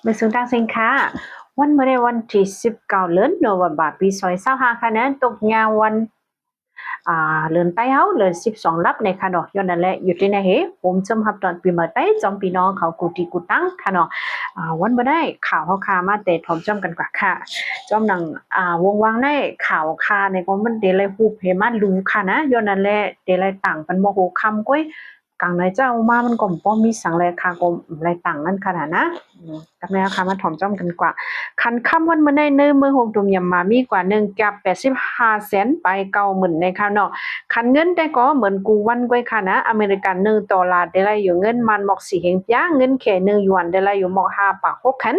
มือสุดท้ายสินค้าวันเมื่อในวันที่19เดือนโนเวมเบอร์ปี2025ค่ะนั้นตกงานวันเลือนใต้เฮาเลือน12ลับในค่ะเนาะย้อนนั่นแหละอยู่ที่ไหนเฮผมจำหับตอนปีใหม่ใต้จอมพี่น้องเขากูตีกูตั้งค่ะเนาะวันบ่ได้ข่าวเฮาคามาแต่ถอมจำกันกว่าค่ะจอมหนังวงวางได้ข่าวคาในก็มันเดลัยฮูบเฮมันรู้ค่ะนะย้อนนั่นแหละเดลัยต่างปันบ่โหคำก้อยกลางในเจ้ามามันก็บ่มีสังแลค่ะก็ไรต่างนั้นขนาดนะกับแนวค่ะมาถอมจอมกันกว่าคันคำวันมื้อในเนื้อมือหกตุ่มยำมามีกว่า1กับ85แสนไป90,000ในค่ะเนาะคันเงินแต่ก็เหมือนกูวันก้อยค่ะนะอเมริกัน$1ได้ละอยู่เงินมันหมอก4เฮงจ้าเงินแค่1หยวนได้ละอยู่หมอก5ปาก6คัน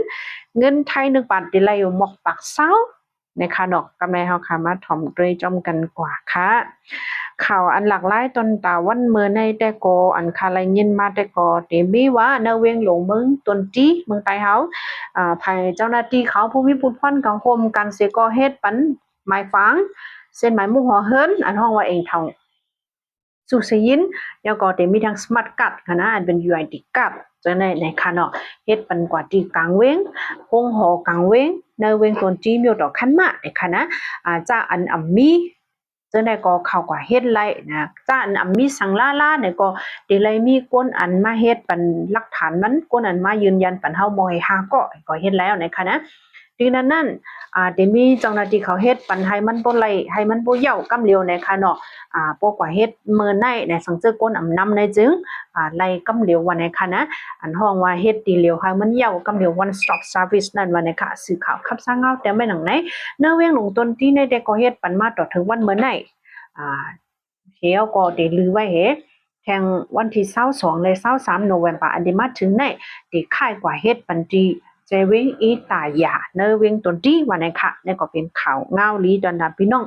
เงินไทย1บาทได้ละอยู่หมอกปาก20ในค่ะเนาะกำไรเฮาค่ะมาถอมด้วยจอมกันกว่าค่ะข่าวอันหลากหลายตนตาวันเมื่อในแต่ก็อันคาไลยินมาแต่ก็เตมีว่าเนเวงหลงเมืองตนจีเมืองไต้เฮาภายเจ้าหน้าที่เขาผู้มีผู้พันกังโฮมกันเสก็เฮ็ดปันหมายฟังเส้นหมายมุ่งหัวเฮิรนอันห้องว่าเองเท่าสุเสยินแล้วก็เตมีทางสมาร์ทการ์ดค่ะนะอันเป็น UID การ์ดจังในค่ะเนาะเฮ็ดปันกว่าที่กลางเวงคงหอกลางเวงในเวงตนจีมีดอกคันมาในค่ะนะจะอันอ่ำมีจังได๋ก็เข้ากว่าเฮ็ดไล่นะจ้าอันอ่ำมีสังลาๆเนี่ยก็เดไลมีก้นอันมาเฮ็ดปันหลักฐานมันก้นอันมายืนยันปันเฮาบ่ให้หาก็เฮ็ดแล้วนะคะนะดังนั้นเดมีเจ้าหน้าที่เขาเฮ็ดปันให้มันบ่ไล่ให้มันบ่เหี่ยวกำเร็วนะคะเนาะปกว่าเฮ็ดมื้อไหนในสังเจอก้นอำนำในจึงไล่กำเร็วว่านะคะนะอันห้องว่าเฮ็ดดีเร็วให้มันเหี่ยวกำเร็ว one stop service นั่นว่านะคะสื่อข่าวขับสร้างเอาแต่ไม่หนังไหนเนื้อเวียงลงต้นที่ในแต่ก็เฮ็ดปันมาต่อถึงวันมื้อไหนเฮียก็ได้ลือไว้เฮแทงวันที่22และ23โนเวมเบอร์อันนี้มาถึงไหนที่ค่ายกว่าเฮ็ดปันทีเจวิงอีตายาเนเวงต้นที่ว่านะคะนี่ก็เป็นข่าวเงาลีดอนดาพี่น้อง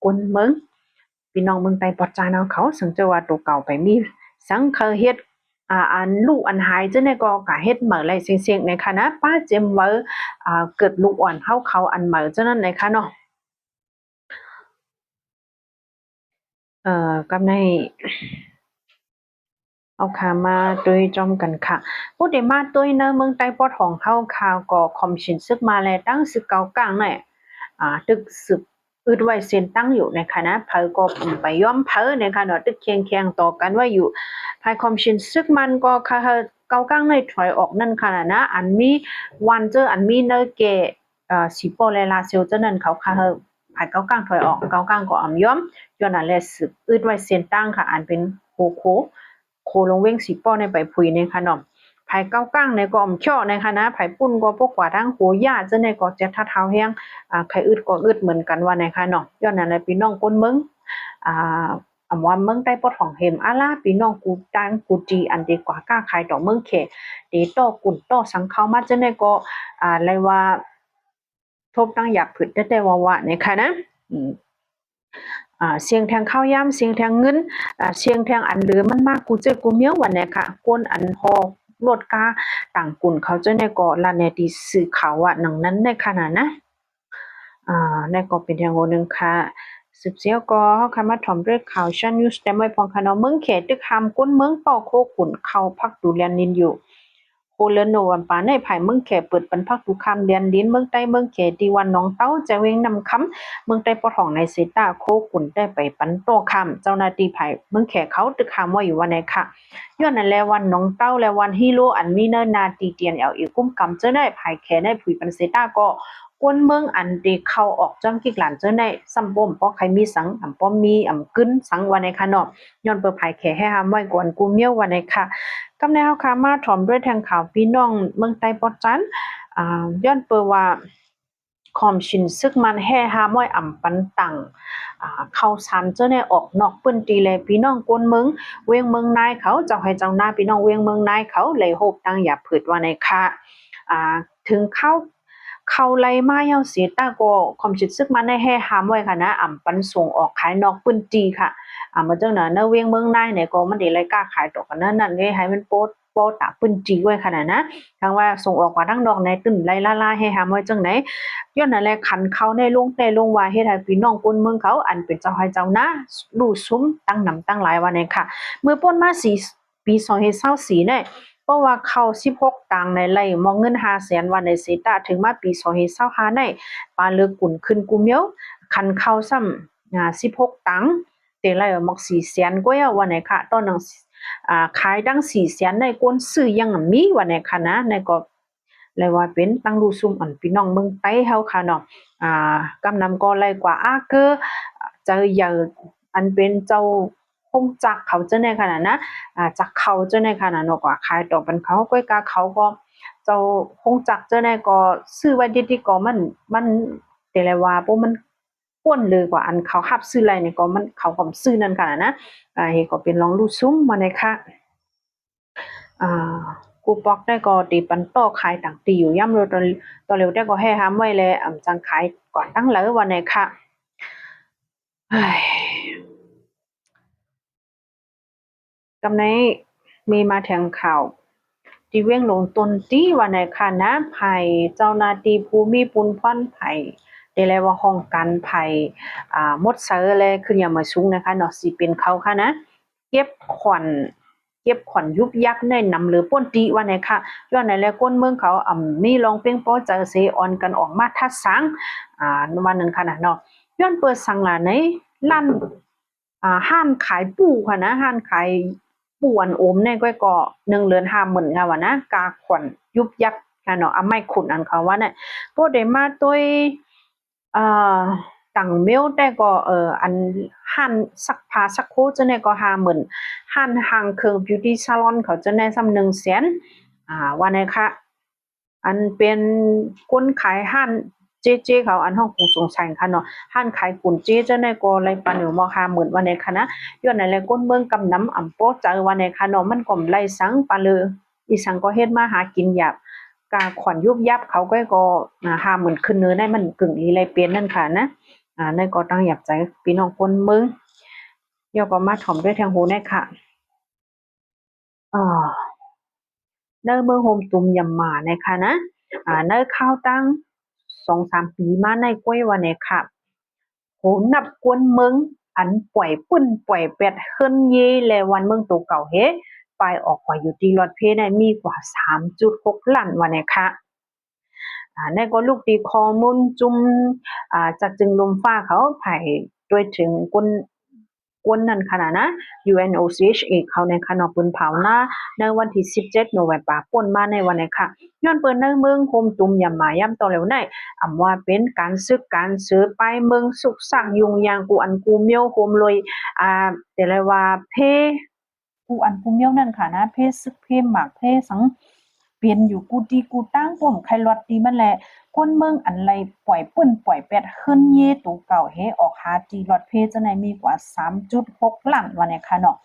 คนเมืองพี่น้องเมืองใต้ปอดจานเอาเขาสังเจว่าตัวเก่าไปมีสังเคเฮ็ดอันลูกอันหายจังได๋ก็กะเฮ็ดเหมือไรเสียงๆในคณะป้าเจมเวอเกิดลูกอ่อนเขาอันเหมือจังนั้นในคะเนาะกำในเอาค่ะมาตุยจอมกันค่ะผู้ใดมาตุยเนอะเมืองใต้ปอดของเฮาข่าวก็คอมชินซึกมาแลตั้งสึกเกากลางเนี่ยตึกสึกอึดไว้เซ็นตั้งอยู่ในคณะเผอก็ไปย้อมเผอในคณะตึกเคียงๆต่อกันไว้อยู่ภายคอมชินซึกมันก็ค่ะเกากลางในถอยออกนั่นค่ะนะอันมีวันเจออันมีเนเกสิโปเลลาเซลเจานั้นเขาค่ะภายเกากลางถอยออกเกากลางก็อำย้อมย้อนนั่นแหละสึกอึดไว้เซ็นตั้งค่ะอันเป็นโคลงเว้งสีป้อในไปผุยในค่ะเนาะไผเก้าก้างในก็อมเชาะในค่ะนะไผปุ้นก็พวกกว่าทั้งโหย่าจะในก็จะท่าเท้าแห้งไผอึดก็อึดเหมือนกันว่าในค่ะเนาะย้อนนั้นแหละพี่น้องคนเมืองอ่าว่าเมืองใต้ปอดของเฮมอาลาพี่น้องกูตังกูจีอันดีกว่าก้าขายต่อเมืองเขดีต่อกุ่นต่อสังเข้ามาจะในก็เลยว่าทบตั้งอยากผึดได้ว่าในค่ะนะเสียงแทงข้าวยามเสียงแทงเงินเสียงแทงอันเหลือมันมากกูเจอกูเมียววันเนี่ยค่ะกวนอันพอลดกาต่างกุ่นเขาจะในก็ลาในที่สื่อเขาหนังนั้นในขนาดนะในก็เป็นแทงโหนึงค่ะสืบเสียวก็เฮาค่ะมาถ่อมด้วยข่าวชันนิวส์แต่ไม่พองค่ะเนาะเมืองเขตตึกคำก้นเมืองเป้าโคกุ่นเข้าพักดูแลนินอยู่โคเลโนวันปาในภายเมืองแขเปิดปันพักทุกคำเรียนดินเมืองใต้เมืองแขดีวันน้องเต้าจะเวงนำคำเมืองใต้ปอทองในเซตาโคกุนได้ไปปันโตคำเจ้าหน้าที่ภายเมืองแขเขาตึกคำว่าอยู่วันไหนค่ะย้อนนั่นแลวันน้องเต้าและวันฮีโร่อันมีเนินนาตีเตียนอีกุ้มกำเจ้าได้ภายแขได้ผุยปันเซตาก็กวนเมืองอันดีเข้าออกจ้องกิกหลานเจ้าได้ซ้ำบ่มเพราะใครมีสังป้อมมีกึ้นสังวันในค่ะเนาะย้อนเปิดภายแขให้หามไว้กวนกูเมียววันในค่ะกำแนวค่ะมาถ่อมด้วยทางข่าวพี่น้องเมืองใต้ปอดจันย้อนเปิดว่าคอมชินซึกมันแห่หาม้อยปันตังเข้าซันเจ้าในออกนอกปื้นตีแลพี่น้องกวนเมืองเวียงเมืองนายเขาเจ้าให้เจ้าหน้าพี่น้องเวียงเมืองนายเขาเลยโหบตั้งอย่าผืดว่าในค่ะถึงเข้าไล่มาเฮาเสียตาก็คอมชินซึกมันได้แห่หามไว้ค่ะนะปันส่งออกขายนอกปื้นตีค่ะมาจังน่ะเนเวียงเมืองนายเนี่ยก็มันได้ไล่กล้าขายตอกกันนั่นไงให้มันโปตากปื้นจีไว้ขนาดนะทางว่าส่งออกว่าทั้งดอกในตึ้นไล่ล่าให้หามไว้จังไหนย้อนนั่นแหละขันเขาในลงว่าเฮ็ดให้พี่น้องคนเมืองเขาอันเป็นเจ้าให้เจ้านะรู้ซุ้มตั้งนำตั้งหลายว่าเนี่ยค่ะเมื่อป้นมา4ปี2024เนี่ย ราะว่าเข้า16ตังในไล่มองเงิน500,000วันในสิตาถึงมาปี2025ในปาเลือกุนขึ้นกูเมียวคันเข้าซ้ำ16ตังเตไล่มอก400,000กว่าวันไหนค่ะตอนนั้นขายดัง400,000ในกวนซื้อยังมีวันไหนค่ะนะในก็เลยว่าเป็นตั้งรูซุ่มอันพี่น้องเมืองใต้เฮาค่ะเนาะกำนำก็เลยกว่าคือเจออย่างอันเป็นเจ้าคงจักเขาเจ้าในขนาดนะจักเขาเจ้าในขนาดเนาะก็ขายต่อเป็นเขาก้อยกาเขาก็เจ้าคงจักเจ้าในก็ซื้อไว้ดีๆก็มันแต่ละว่าพวกมันป้วนเลยกว่าอันเขาหับซื้ออะไรเนี่ยก็มันเขาก็ซื้อนั่นขนาดนะเฮก็เป็นลองรูซุ้มมาเลยค่ะกูปอกได้ก็ตีปันโตขายต่างตีอยู่ย่ำเร็วตอนเร็วได้ก็ให้ห้ามไว้เลยจังขายก่อนตั้งเลยวันไหนค่ะกำไนมีมาแถงข่าวที่เว้งลงตนตีวันไหนค่ะนะไผ่เจ้านาตีภูมิปุนพันไผ่ได้เลยว่าห้องกันไผ่มดเซอร์เลยขึ้นอย่ามาสูงนะคะเนาะสิเป็นเขาค่ะนะเก็บขวัญยุบยักในนำหรือป้นตีวันไหนค่ะย้อนไหนแล้วก้นเมืองเขามีลองเป้งโป้เจอเซออนกันออกมาทัดสังวันหนึ่งค่ะนะเนาะย้อนเปิดสังหลาในลั่นห้านขายปูค่ะนะห้านขายปูอันโอมเนี่ยก็1เดือน50,000ค่ะว่านะกาขวัญยุบยักค่ะเนาะไม่ขุนอันเขาว่าเนี่ยโปได้มาตัวต่างเมลแต่ก็อันหันซักผ้าซักโคจะเนี่ยก็50,000หันหางเครื่องบิวตี้ซาลอนเขาจะแน่ซ้ำ100,000ว่าไงคะอันเป็นคนขายหันเจเขาอันห้องคงสงสัยค่ะเนาะหันขายกุนเจจะได้ก็ไรปานอยู่ม50,000ว่าไงคะนะย้อนไหนเลยก้นเมืองกำน้ำอ่ำโปเจอว่าไงคะเนาะมันก็ไล่สังปานเลยอีสังก็เฮ็ดมาหากินหยาบกาขวัญยุบยับเขาก็50,000ขึ้นเนื้อได้มันกึ่งอีไรเปลี่ยนนั่นค่ะนะในก็ตั้งอยากใจพี่น้องคนเมืองย่อก็มาถ่อมด้วยแทงหูแน่ค่ะเนอเมืองโฮมตุมยำหมานะคะนะเนอข้าวตั้ง2-3 ปีมาในกล้วยวันเนี่ยค่ะโหนับกวนเมืองอันป่วยปุ้นป่วยเป็ดเฮิรนเย่แลวันเมืองตัวเก่าเฮไปออกว่าอยู่ที่รถเพได้มีกว่า 3.6 ล้านวันเนี่ยค่ะในก็ลูกตีคอมุนจุมจัดจึงลมฟ้าเขาไผ่ด้วยถึงกวนนั่นขนาดนะ UNOCHA เขาในขณะปืนเผาหน้าในวันที่17โนเวมบาป่นมาในวันนี้ค่ะย้อนเปิ้นในเมืองโฮมตุมยำหมาย่ำต่อแล้วในว่าเป็นการซื้อไปเมืองสุกสักยุงยางกูอันกูเมียวโฮมลอยแต่ละว่าเพกูอันกูเมียวนั่นค่ะนะเพซึกเพหมากเพสังเปลี่ยนอยู่กูตีกูตั้งผมใครลอดตีมันแหละคนเมืองอันไรปล่อยปื้นปล่อยเป็ดขึ้นเย่ตูเก่าเฮออกหาตีลอดเพจะในมีกว่า 3.6 ล้านวันเนี่ยค่ะเนาะ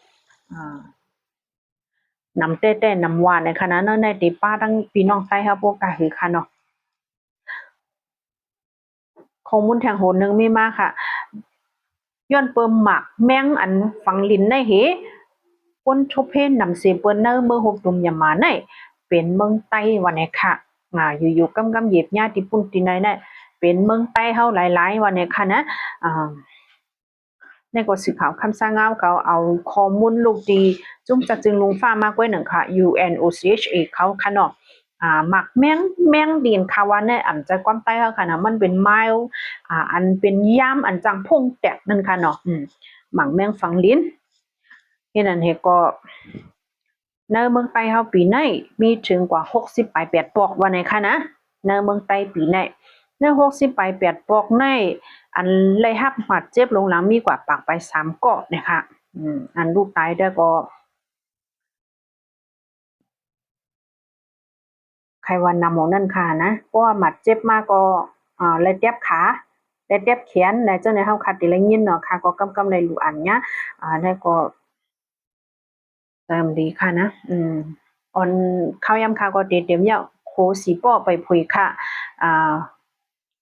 นำเต้ๆนำหวานในคณะนั้นในตีป้าทั้งพี่น้องใต้เฮาพวกกะหือค่ะเนาะข้อมูลแทงโหนึงมีมาค่ะย้อนเปิมหมักแมงอันฝังลิ้นในเฮคนทบเพนนำเสเปิ้นเนอเมืองหกตุมยามาในเป็นเมืองใต้วันนี้ค่ะอยู่ๆกำเหยียบญาติปุ่นที่ไหนเนี่ยเป็นเมืองใต้เฮาหลายๆวันนี้ค่ะนะในกฎสื่อข่าวคำสั่งเอาเขาเอาข้อมูลลูกดีจุ่มจัดจึงลงฟ้ามากกว่าหนึ่งค่ะ UNOCHA เขาค่ะเนาะหมักแมงดินคาวันเนี่ยจะความใต้ค่ะนะมันเป็นไมล์อันเป็นย่ามอันจังพงแตกนั่นค่ะเนาะหมักแมงฝังลิ้นเฮ็ดนั่นเฮก็ในเมืองใต้เฮาปีไหนมีถึงกว่า60 8ปอกว่าไหนค่ะนะในเมืองใต้ปีไหนใน60 8ปอกในอันเลยฮับหมัดเจ็บลงหลังมีกว่าปากไป3เกาะนะคะอันลูกตายได้ก็ใครว่านำหมอนั่นค่ะนะเพราะว่าหมัดเจ็บมากก็เลยเจ็บขาเลยเจ็บแขนในเจ้าในเฮาคัดติเลยยินเนาะค่ะก็กำเลยรู้อันเนี้ยแล้วก็เติมดีค่ะนะออนข้าวยำค่ะก็เตรียมเนี่ยโคสีป้อไปผุยค่ะ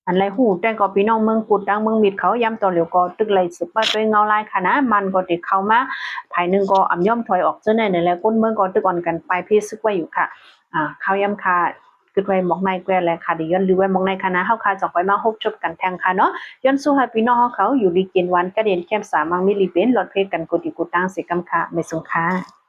อันไรหูแต่ก็พี่น้องเมืองกุดดังเมืองมิดเขาย้ำต่อเหลียวก็ตึกเลยสึกว่าตัวเงาลายค่ะนะมันก็ติดเข้ามาภายนึงก็อ่ำย่อมถอยออกเจ้าในแล้วก้นเมืองก็ตึกอ่อนกันไปพี่ซึกไว้อยู่ค่ะข้าวย้ำค่ะกึดไว้หมอกในแกแลค่ะดิย้อนหรือไว้หมอกในค่ะนะเฮาค่ะจอกไปมาฮบจบกันแทงค่ะเนาะย้อนสู้ให้พี่น้องเขาอยู่ดีกินวันกระเด็นแก้มสามังมิลิเป็นหลอดเพชรกันกดอีกดตั้งสิกำค่ะไม่สงค่ะ